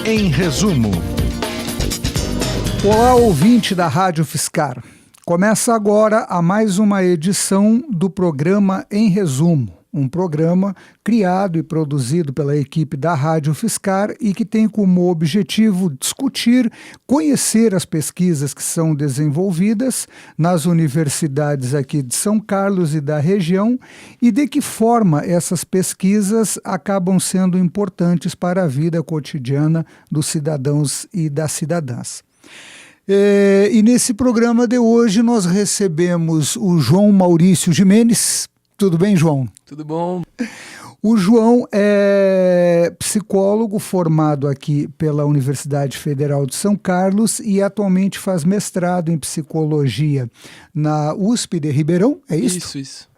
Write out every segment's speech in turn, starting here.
em resumo. Olá, ouvinte da Rádio Fiscar. Começa agora a mais uma edição do programa Em Resumo, um programa criado e produzido pela equipe da Rádio Fiscar e que tem como objetivo discutir, conhecer as pesquisas que são desenvolvidas nas universidades aqui de São Carlos e da região e de que forma essas pesquisas acabam sendo importantes para a vida cotidiana dos cidadãos e das cidadãs. E nesse programa de hoje nós recebemos o João Maurício Gimenez. Tudo bem, João? Tudo bom. O João é psicólogo formado aqui pela Universidade Federal de São Carlos e atualmente faz mestrado em psicologia na USP de Ribeirão, é isso? Isso.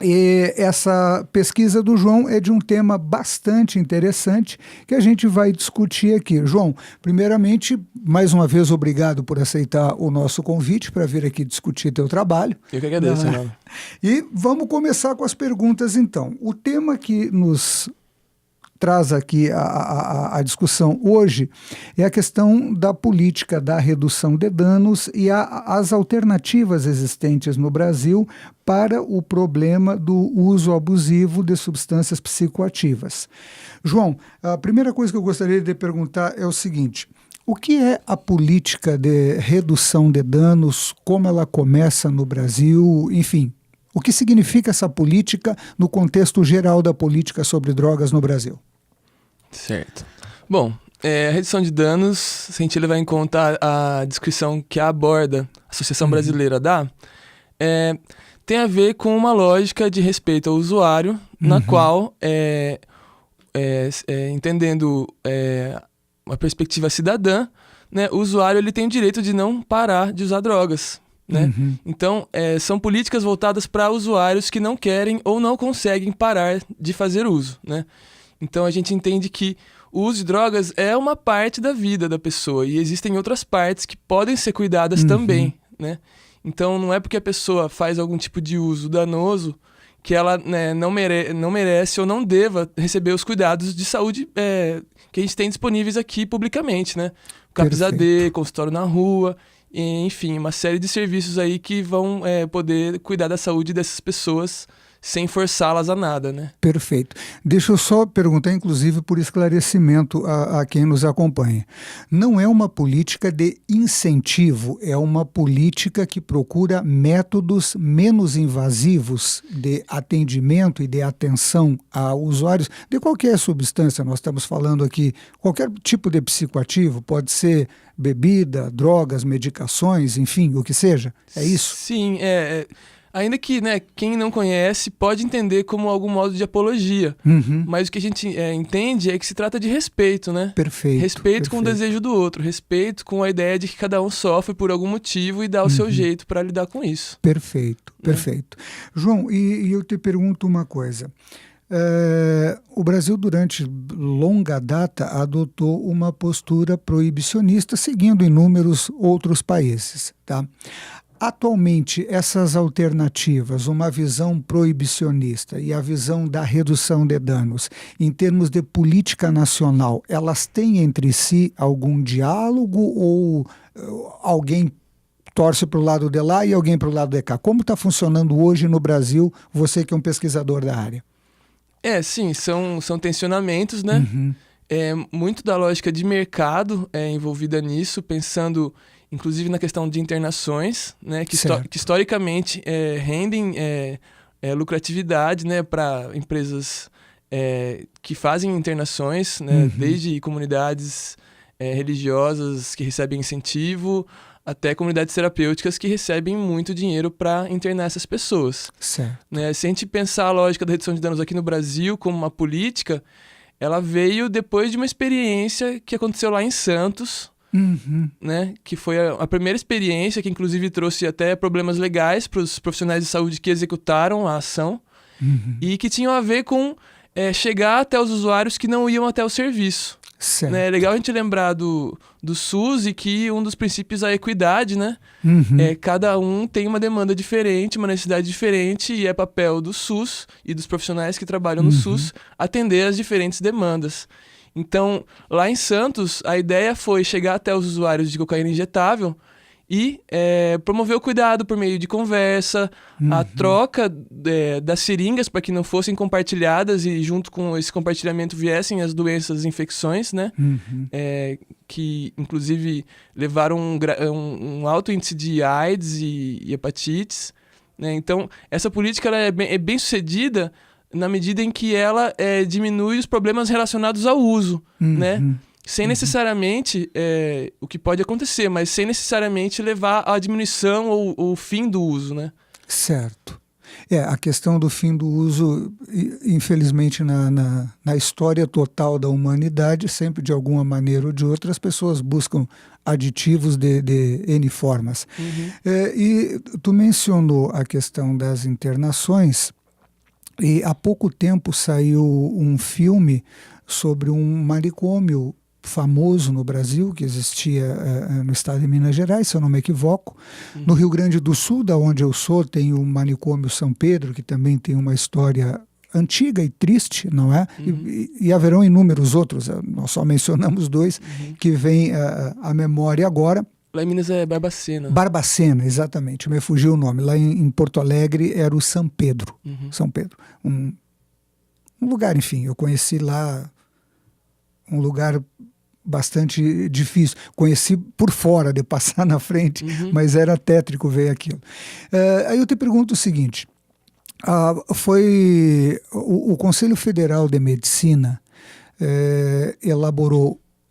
E essa pesquisa do João é de um tema bastante interessante que a gente vai discutir aqui. João, primeiramente, mais uma vez, obrigado por aceitar o nosso convite para vir aqui discutir teu trabalho. Eu que agradeço, Renato. E vamos começar com as perguntas, então. O tema que nos traz aqui a discussão hoje é a questão da política da redução de danos e as alternativas existentes no Brasil para o problema do uso abusivo de substâncias psicoativas. João, a primeira coisa que eu gostaria de perguntar é o seguinte: o que é a política de redução de danos, como ela começa no Brasil, enfim, o que significa essa política no contexto geral da política sobre drogas no Brasil? Certo. Bom, a redução de danos, se a gente levar em conta a descrição que a Aborda, a Associação Brasileira dá, tem a ver com uma lógica de respeito ao usuário, na qual, entendendo uma perspectiva cidadã, né, o usuário ele tem o direito de não parar de usar drogas. Né? Então, são políticas voltadas para usuários que não querem ou não conseguem parar de fazer uso, né? Então, a gente entende que o uso de drogas é uma parte da vida da pessoa e existem outras partes que podem ser cuidadas também, né? Então, não é porque a pessoa faz algum tipo de uso danoso que ela, né, não merece ou não deva receber os cuidados de saúde que a gente tem disponíveis aqui publicamente, né? CAPS-AD, consultório na rua, enfim, uma série de serviços aí que vão poder cuidar da saúde dessas pessoas sem forçá-las a nada, né? Perfeito. Deixa eu só perguntar, inclusive, por esclarecimento a quem nos acompanha. Não é uma política de incentivo, é uma política que procura métodos menos invasivos de atendimento e de atenção a usuários de qualquer substância. Nós estamos falando aqui, qualquer tipo de psicoativo, pode ser bebida, drogas, medicações, enfim, o que seja. É isso? Sim, ainda que, né, quem não conhece pode entender como algum modo de apologia, mas o que a gente entende é que se trata de respeito, né? Perfeito. Respeito com o desejo do outro, respeito com a ideia de que cada um sofre por algum motivo e dá o seu jeito para lidar com isso. Perfeito, perfeito. João, e eu te pergunto uma coisa. O Brasil, durante longa data, adotou uma postura proibicionista, seguindo inúmeros outros países, tá? Atualmente, essas alternativas, uma visão proibicionista e a visão da redução de danos, em termos de política nacional, elas têm entre si algum diálogo ou alguém torce para o lado de lá e alguém para o lado de cá? Como está funcionando hoje no Brasil, você que é um pesquisador da área? Sim, são tensionamentos, né? Muito da lógica de mercado envolvida nisso, pensando inclusive na questão de internações, né, que historicamente rendem lucratividade, né, para empresas que fazem internações, né, desde comunidades religiosas que recebem incentivo, até comunidades terapêuticas que recebem muito dinheiro para internar essas pessoas. Certo. Né, se a gente pensar a lógica da redução de danos aqui no Brasil como uma política, ela veio depois de uma experiência que aconteceu lá em Santos, né, que foi a primeira experiência que inclusive trouxe até problemas legais para os profissionais de saúde que executaram a ação e que tinham a ver com chegar até os usuários que não iam até o serviço. Né? É legal a gente lembrar do SUS e que um dos princípios é a equidade, né? Cada um tem uma demanda diferente, uma necessidade diferente, e é papel do SUS e dos profissionais que trabalham no SUS atender as diferentes demandas. Então, lá em Santos, a ideia foi chegar até os usuários de cocaína injetável e promover o cuidado por meio de conversa, a troca das seringas para que não fossem compartilhadas e junto com esse compartilhamento viessem as doenças, as infecções, né? Que inclusive levaram um alto índice de AIDS e hepatites, né? Então, essa política ela é bem sucedida na medida em que ela diminui os problemas relacionados ao uso, né? Sem necessariamente, o que pode acontecer, mas sem necessariamente levar à diminuição ou fim do uso, né? Certo. A questão do fim do uso, infelizmente, na história total da humanidade, sempre de alguma maneira ou de outra, as pessoas buscam aditivos de N formas. E tu mencionou a questão das internações, e há pouco tempo saiu um filme sobre um manicômio famoso no Brasil, que existia no estado de Minas Gerais, se eu não me equivoco. No Rio Grande do Sul, da onde eu sou, tem o manicômio São Pedro, que também tem uma história antiga e triste, não é? E haverão inúmeros outros, nós só mencionamos dois, que vêm à memória agora. Lá em Minas é Barbacena. Barbacena, exatamente, me fugiu o nome. Lá em Porto Alegre era o São Pedro. São Pedro. Um lugar, enfim, eu conheci lá um lugar bastante difícil. Conheci por fora, de passar na frente, mas era tétrico ver aquilo. Aí eu te pergunto o seguinte, foi o Conselho Federal de Medicina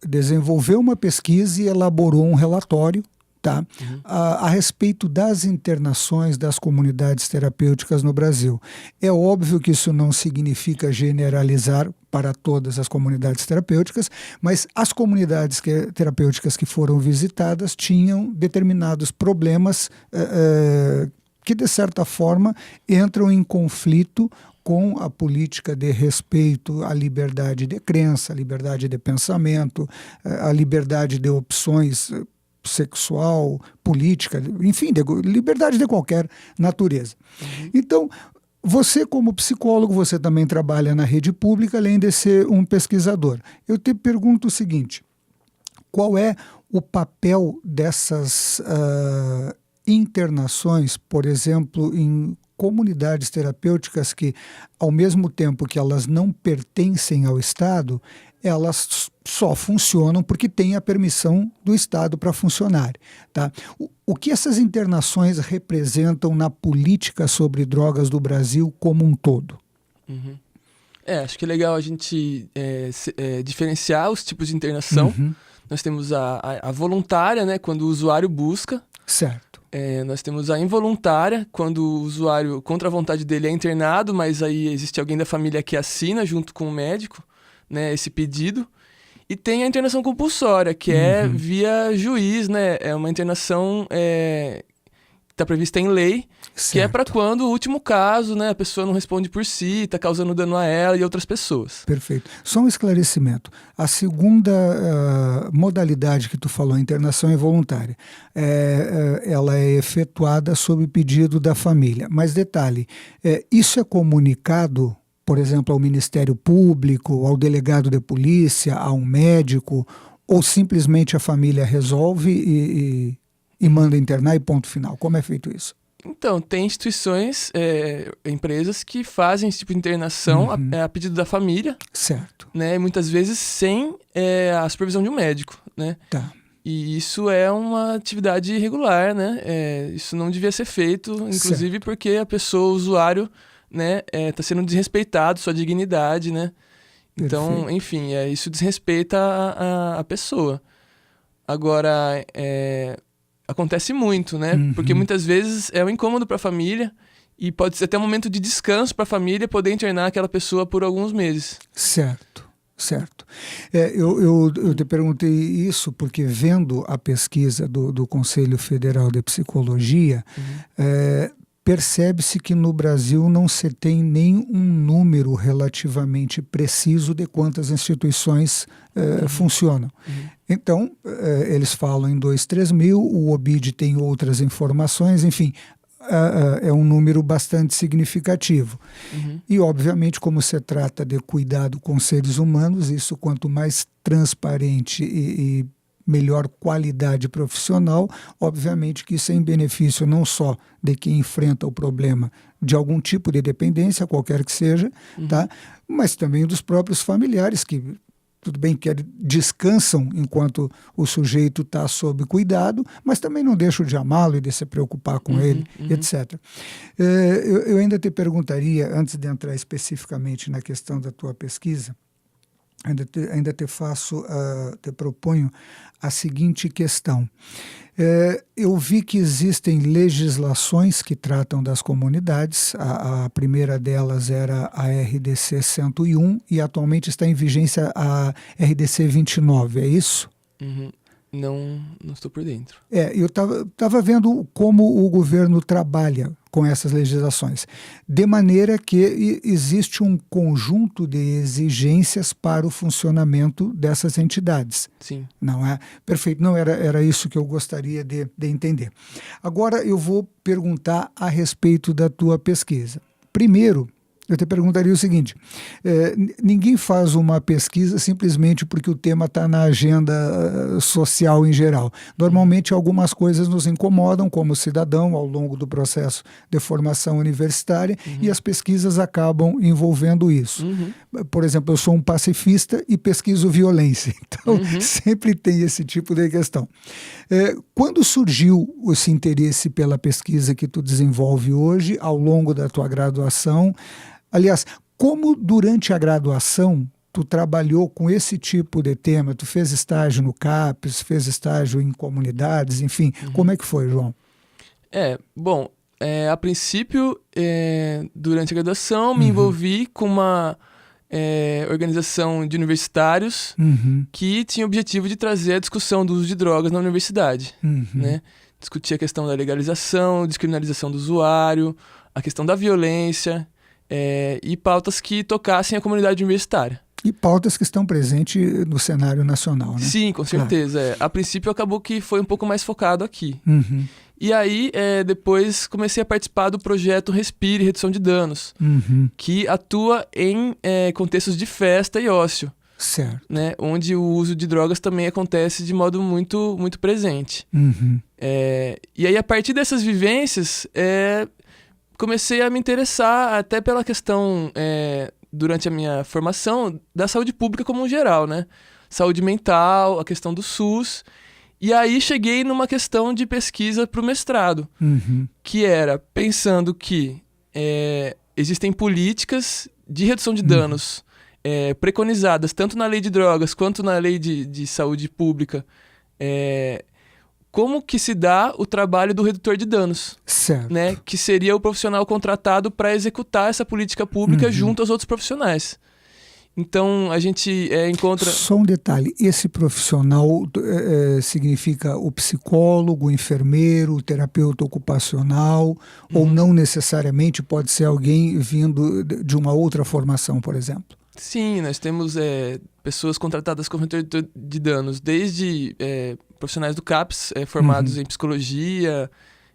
desenvolveu uma pesquisa e elaborou um relatório, tá? A respeito das internações das comunidades terapêuticas no Brasil. É óbvio que isso não significa generalizar para todas as comunidades terapêuticas, mas as comunidades terapêuticas que foram visitadas tinham determinados problemas que, de certa forma, entram em conflito com a política de respeito à liberdade de crença, à liberdade de pensamento, à liberdade de opções sexual, política, enfim, liberdade de qualquer natureza. Então, você como psicólogo, você também trabalha na rede pública, além de ser um pesquisador. Eu te pergunto o seguinte, qual é o papel dessas internações, por exemplo, em comunidades terapêuticas que, ao mesmo tempo que elas não pertencem ao Estado, elas só funcionam porque têm a permissão do Estado para funcionar, tá? O que essas internações representam na política sobre drogas do Brasil como um todo? Acho que é legal a gente diferenciar os tipos de internação. Nós temos a voluntária, né, quando o usuário busca. Certo. Nós temos a involuntária, quando o usuário, contra a vontade dele, é internado, mas aí existe alguém da família que assina junto com o médico, né, esse pedido. E tem a internação compulsória, que é via juiz, né? É uma internação que está prevista em lei, certo, que é para quando o último caso, né, a pessoa não responde por si, está causando dano a ela e outras pessoas. Perfeito. Só um esclarecimento. A segunda modalidade que tu falou, a internação involuntária, ela é efetuada sob pedido da família. Mas detalhe, isso é comunicado, por exemplo, ao Ministério Público, ao delegado de polícia, a um médico, ou simplesmente a família resolve e manda internar e ponto final? Como é feito isso? Então, tem instituições, empresas que fazem esse tipo de internação a pedido da família. Certo. Né, muitas vezes sem a supervisão de um médico, né? Tá. E isso é uma atividade irregular, né? Isso não devia ser feito, inclusive certo, porque a pessoa, o usuário, né, tá sendo desrespeitado, sua dignidade, né? Então, perfeito, enfim, isso desrespeita a pessoa. Agora, acontece muito, né? Porque muitas vezes é um incômodo para a família e pode ser até um momento de descanso para a família poder internar aquela pessoa por alguns meses. Certo, certo. Eu te perguntei isso porque, vendo a pesquisa do Conselho Federal de Psicologia, percebe-se que no Brasil não se tem nem um número relativamente preciso de quantas instituições funcionam. Então, eles falam em 2, 3 mil, o OBID tem outras informações, enfim, é um número bastante significativo. Uhum. E, obviamente, como se trata de cuidado com seres humanos, isso quanto mais transparente e melhor qualidade profissional, obviamente que isso é em benefício não só de quem enfrenta o problema de algum tipo de dependência, qualquer que seja, tá? Mas também dos próprios familiares que, tudo bem que descansam enquanto o sujeito está sob cuidado, mas também não deixam de amá-lo e de se preocupar com ele, etc. Eu ainda te perguntaria, antes de entrar especificamente na questão da tua pesquisa, ainda te proponho a seguinte questão. Eu vi que existem legislações que tratam das comunidades. A primeira delas era a RDC 101 e atualmente está em vigência a RDC 29, é isso? Uhum. Não estou por dentro. Eu estava vendo como o governo trabalha com essas legislações, de maneira que existe um conjunto de exigências para o funcionamento dessas entidades. Sim. Não é? Perfeito, não era isso que eu gostaria de entender. Agora eu vou perguntar a respeito da tua pesquisa. Primeiro, eu te perguntaria o seguinte, ninguém faz uma pesquisa simplesmente porque o tema está na agenda social em geral. Normalmente algumas coisas nos incomodam como cidadão ao longo do processo de formação universitária e as pesquisas acabam envolvendo isso. Por exemplo, eu sou um pacifista e pesquiso violência, então sempre tem esse tipo de questão. Quando surgiu esse interesse pela pesquisa que tu desenvolve hoje, ao longo da tua graduação? Aliás, como durante a graduação tu trabalhou com esse tipo de tema? Tu fez estágio no CAPES, fez estágio em comunidades, enfim. Como é que foi, João? Bom, a princípio, durante a graduação, me envolvi com uma organização de universitários que tinha o objetivo de trazer a discussão do uso de drogas na universidade. Né? Discutir a questão da legalização, descriminalização do usuário, a questão da violência, e pautas que tocassem a comunidade universitária. E pautas que estão presentes no cenário nacional, né? Sim, com certeza. Claro. A princípio acabou que foi um pouco mais focado aqui. E aí, depois comecei a participar do projeto Respire, Redução de Danos, que atua em contextos de festa e ócio. Certo. Né? Onde o uso de drogas também acontece de modo muito, muito presente. E aí, a partir dessas vivências, comecei a me interessar até pela questão, durante a minha formação, da saúde pública como um geral, né? Saúde mental, a questão do SUS. E aí cheguei numa questão de pesquisa para o mestrado, que era pensando que existem políticas de redução de danos preconizadas tanto na lei de drogas quanto na lei de saúde pública, como que se dá o trabalho do redutor de danos, certo. Né? Que seria o profissional contratado para executar essa política pública junto aos outros profissionais. Então, a gente encontra... Só um detalhe, esse profissional significa o psicólogo, o enfermeiro, o terapeuta ocupacional, ou não necessariamente pode ser alguém vindo de uma outra formação, por exemplo? Sim, nós temos pessoas contratadas como redutor de danos, desde profissionais do CAPES, formados em psicologia,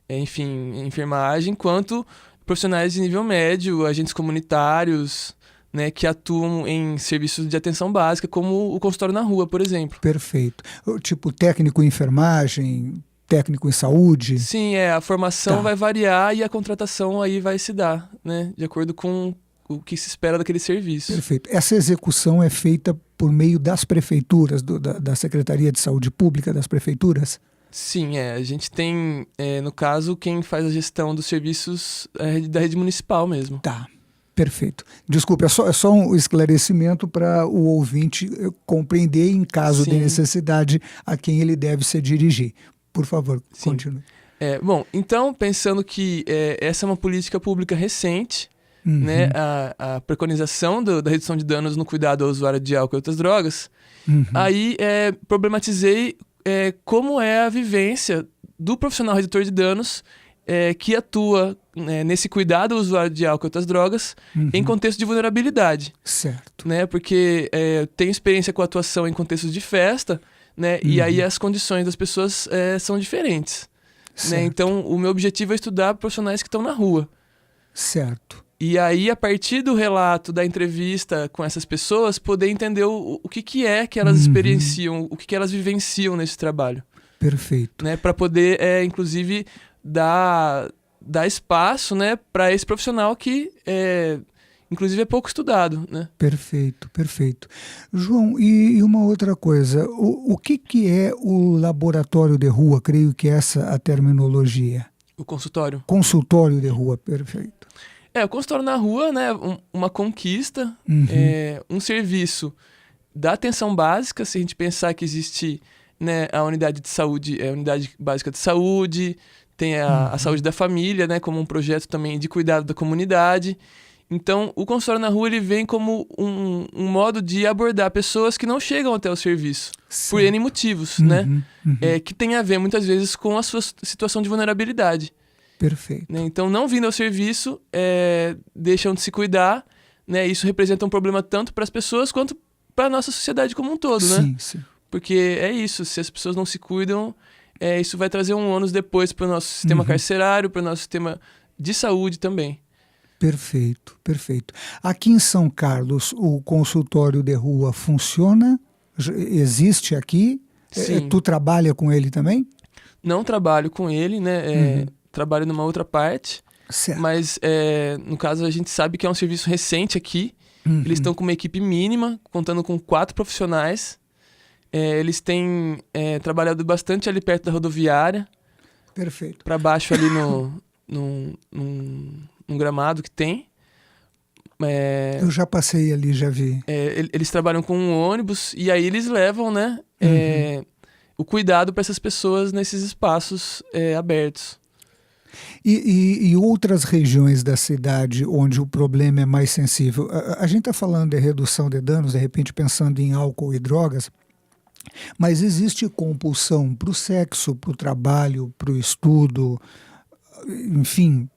enfim, em enfermagem, quanto profissionais de nível médio, agentes comunitários, né, que atuam em serviços de atenção básica, como o consultório na rua, por exemplo. Perfeito. Tipo técnico em enfermagem, técnico em saúde? Sim, a formação vai variar e a contratação aí vai se dar, né, de acordo com o que se espera daquele serviço. Perfeito. Essa execução é feita por meio das prefeituras, da Secretaria de Saúde Pública das prefeituras? Sim, a gente tem, no caso, quem faz a gestão dos serviços da rede municipal mesmo. Tá, perfeito. Desculpe, é só um esclarecimento para o ouvinte compreender, em caso de necessidade, a quem ele deve se dirigir. Por favor, continue. Bom, então, pensando que essa é uma política pública recente, né, a preconização da redução de danos no cuidado ao usuário de álcool e outras drogas, aí problematizei como é a vivência do profissional redutor de danos que atua nesse cuidado ao usuário de álcool e outras drogas em contexto de vulnerabilidade. Certo. Né, porque tenho experiência com atuação em contextos de festa, né, e aí as condições das pessoas são diferentes. né? Então, o meu objetivo é estudar profissionais que estão na rua. Certo. E aí, a partir do relato, da entrevista com essas pessoas, poder entender o que é que elas experienciam, o que elas vivenciam nesse trabalho. Perfeito. Né? Para poder, inclusive, dar espaço, né, para esse profissional que, inclusive, é pouco estudado. Né? Perfeito, perfeito. João, e uma outra coisa, o que é o laboratório de rua? Creio que essa é a terminologia. O consultório. Consultório de rua, perfeito. O consultório na rua, né, uma conquista, um serviço da atenção básica, se a gente pensar que existe, né, a unidade de saúde, a unidade básica de saúde, tem a saúde da família, né, como um projeto também de cuidado da comunidade. Então, o consultório na rua ele vem como um modo de abordar pessoas que não chegam até o serviço, certo, por N motivos, né, que tem a ver muitas vezes com a sua situação de vulnerabilidade. Perfeito. Né? Então, não vindo ao serviço, deixam de se cuidar, né? Isso representa um problema tanto para as pessoas quanto para a nossa sociedade como um todo, né? Sim, sim. Porque é isso, se as pessoas não se cuidam, isso vai trazer um ônus depois para o nosso sistema carcerário, para o nosso sistema de saúde também. Perfeito, perfeito. Aqui em São Carlos, o consultório de rua funciona? Existe aqui? Sim. Tu trabalha com ele também? Não trabalho com ele, né? Trabalho numa outra parte, certo, mas no caso a gente sabe que é um serviço recente aqui. Eles estão com uma equipe mínima, contando com 4 profissionais. Eles têm trabalhado bastante ali perto da rodoviária. Perfeito. Para baixo ali num gramado que tem. Eu já passei ali, já vi. Eles trabalham com um ônibus e aí eles levam, né, o cuidado para essas pessoas nesses espaços abertos. E outras regiões da cidade onde o problema é mais sensível? A gente está falando de redução de danos, de repente pensando em álcool e drogas, mas existe compulsão para o sexo, para o trabalho, para o estudo, enfim,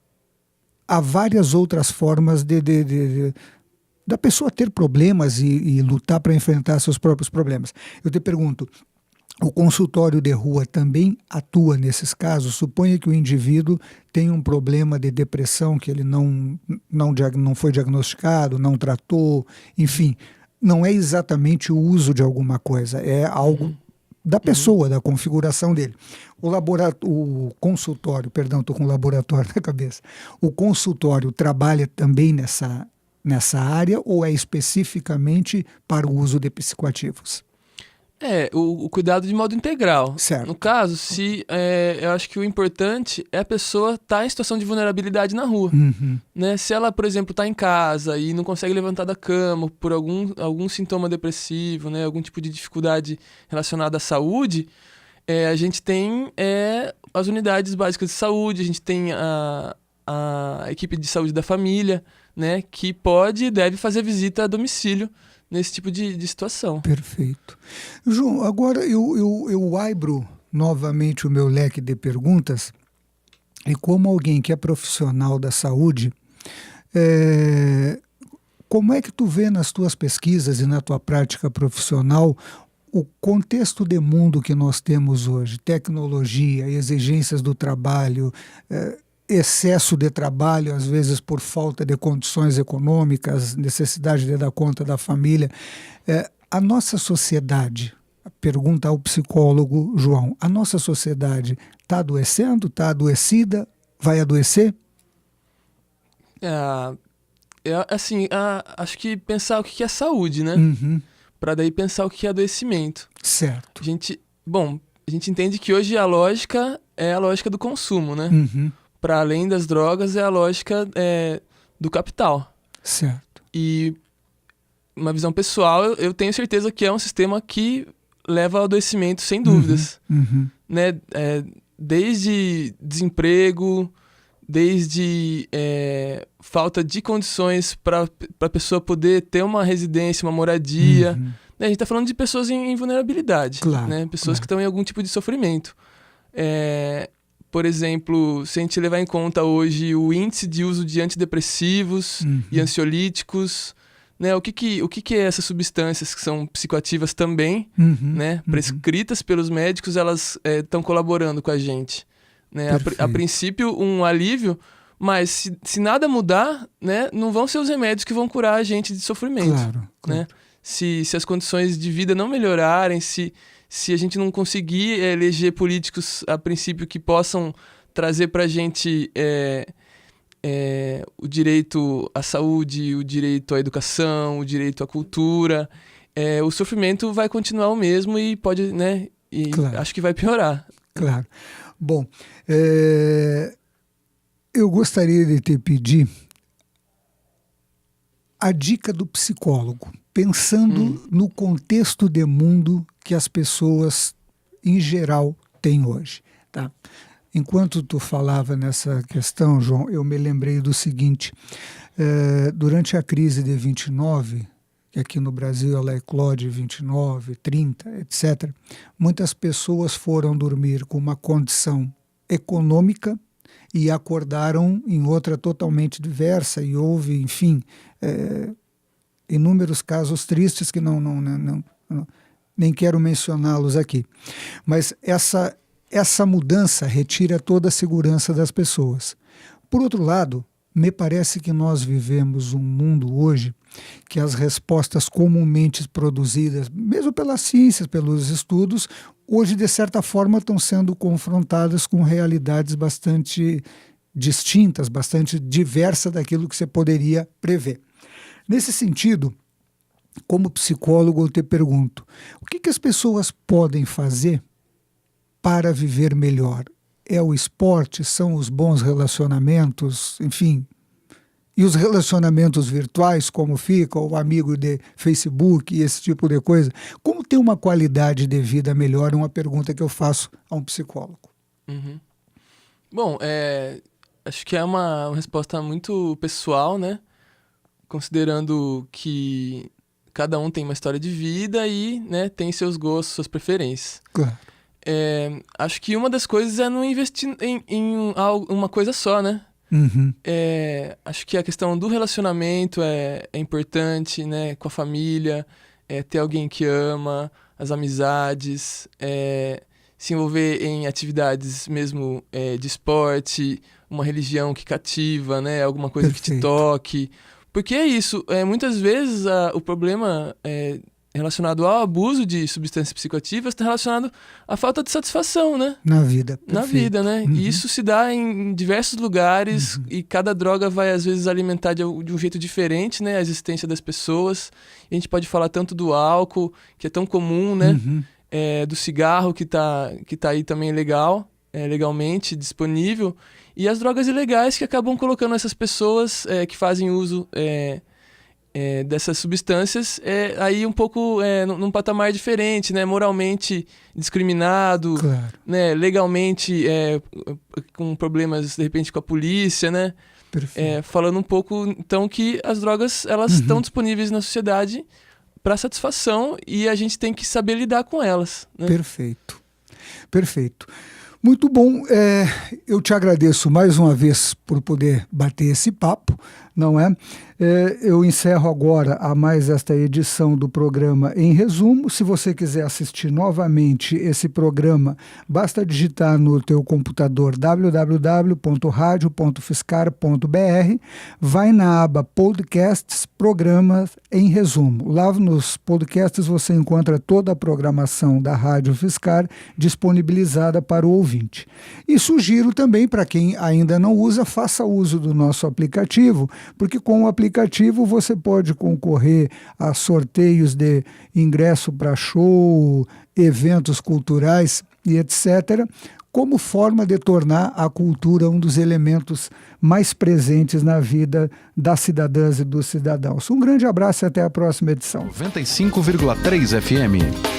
há várias outras formas da pessoa ter problemas e lutar para enfrentar seus próprios problemas. Eu te pergunto, o consultório de rua também atua nesses casos? Suponha que o indivíduo tem um problema de depressão que ele não foi diagnosticado, não tratou, enfim, não é exatamente o uso de alguma coisa, é algo da pessoa, da configuração dele. O consultório, perdão, estou com laboratório na cabeça, o consultório trabalha também nessa área ou é especificamente para o uso de psicoativos? O cuidado de modo integral. Certo. No caso, eu acho que o importante é a pessoa estar em situação de vulnerabilidade na rua. Né? Se ela, por exemplo, está em casa e não consegue levantar da cama por algum sintoma depressivo, né? Algum tipo de dificuldade relacionada à saúde, a gente tem as unidades básicas de saúde, a gente tem a equipe de saúde da família, né? Que pode e deve fazer visita a domicílio nesse tipo de situação. Perfeito. João, agora eu abro novamente o meu leque de perguntas e como alguém que é profissional da saúde, como é que tu vê nas tuas pesquisas e na tua prática profissional o contexto de mundo que nós temos hoje? Tecnologia, exigências do trabalho, excesso de trabalho, às vezes por falta de condições econômicas, necessidade de dar conta da família. A nossa sociedade, pergunta ao psicólogo João, a nossa sociedade está adoecendo, está adoecida, vai adoecer? Acho que pensar o que é saúde, né? Para daí pensar o que é adoecimento. Certo. A gente entende que hoje a lógica é a lógica do consumo, né? Para além das drogas, é a lógica do capital. Certo. E uma visão pessoal, eu tenho certeza que é um sistema que leva ao adoecimento, sem dúvidas. Né? Desde desemprego, desde falta de condições para a pessoa poder ter uma residência, uma moradia. Né? A gente está falando de pessoas em vulnerabilidade, claro, né? Pessoas que estão em algum tipo de sofrimento. Por exemplo, se a gente levar em conta hoje o índice de uso de antidepressivos e ansiolíticos, né? O que é essas substâncias que são psicoativas também, né? Prescritas pelos médicos, elas estão colaborando com a gente. né? A princípio, um alívio, mas se nada mudar, né, não vão ser os remédios que vão curar a gente de sofrimento. Claro. Né? Se as condições de vida não melhorarem, se a gente não conseguir eleger políticos, a princípio, que possam trazer para a gente o direito à saúde, o direito à educação, o direito à cultura, o sofrimento vai continuar o mesmo e pode, né? E acho que vai piorar. Claro. Bom, eu gostaria de te pedir a dica do psicólogo, pensando no contexto de mundo que as pessoas, em geral, têm hoje. Tá? Enquanto tu falava nessa questão, João, eu me lembrei do seguinte: durante a crise de 29, que aqui no Brasil ela eclode 29, 30, etc., muitas pessoas foram dormir com uma condição econômica e acordaram em outra totalmente diversa, e houve, enfim, inúmeros casos tristes que nem quero mencioná-los aqui. Mas essa mudança retira toda a segurança das pessoas. Por outro lado, me parece que nós vivemos um mundo hoje que as respostas comumente produzidas, mesmo pelas ciências, pelos estudos, hoje, de certa forma, estão sendo confrontadas com realidades bastante distintas, bastante diversas daquilo que você poderia prever. Nesse sentido, como psicólogo, eu te pergunto, o que as pessoas podem fazer para viver melhor? É o esporte? São os bons relacionamentos? Enfim, e os relacionamentos virtuais, como fica o amigo de Facebook e esse tipo de coisa? Como ter uma qualidade de vida melhor? É uma pergunta que eu faço a um psicólogo. Uhum. Bom, acho que é uma resposta muito pessoal, né? Considerando que cada um tem uma história de vida e, né, tem seus gostos, suas preferências. Claro. Acho que uma das coisas é não investir em uma coisa só, né? Uhum. Acho que a questão do relacionamento é importante, né? Com a família, ter alguém que ama, as amizades, se envolver em atividades mesmo de esporte, uma religião que cativa, né? Alguma coisa Perfeito. Que te toque. Porque é isso, muitas vezes o problema relacionado ao abuso de substâncias psicoativas está relacionado à falta de satisfação, né? Na vida. Perfeito. Na vida, né? Uhum. E isso se dá em diversos lugares, e cada droga vai, às vezes, alimentar de um jeito diferente, né? A existência das pessoas. E a gente pode falar tanto do álcool, que é tão comum, né? Uhum. Do cigarro, que tá aí também legalmente disponível. E as drogas ilegais que acabam colocando essas pessoas que fazem uso dessas substâncias aí um pouco num patamar diferente, né? Moralmente discriminado, Claro. né? Legalmente com problemas, de repente, com a polícia, né? Perfeito. Falando um pouco, então, que as drogas elas estão disponíveis na sociedade para satisfação e a gente tem que saber lidar com elas, né? Perfeito. Perfeito. Muito bom. Eu te agradeço mais uma vez por poder bater esse papo, não é? Eu encerro agora a mais esta edição do programa Em Resumo. Se você quiser assistir novamente esse programa, basta digitar no teu computador www.radio.fiscar.br, vai na aba Podcasts, Programas em Resumo. Lá nos podcasts você encontra toda a programação da Rádio Fiscar disponibilizada para o ouvinte. E sugiro também, para quem ainda não usa, faça uso do nosso aplicativo, porque com o aplicativo você pode concorrer a sorteios de ingresso para show, eventos culturais e etc., como forma de tornar a cultura um dos elementos mais presentes na vida das cidadãs e dos cidadãos. Um grande abraço e até a próxima edição. 95,3 FM.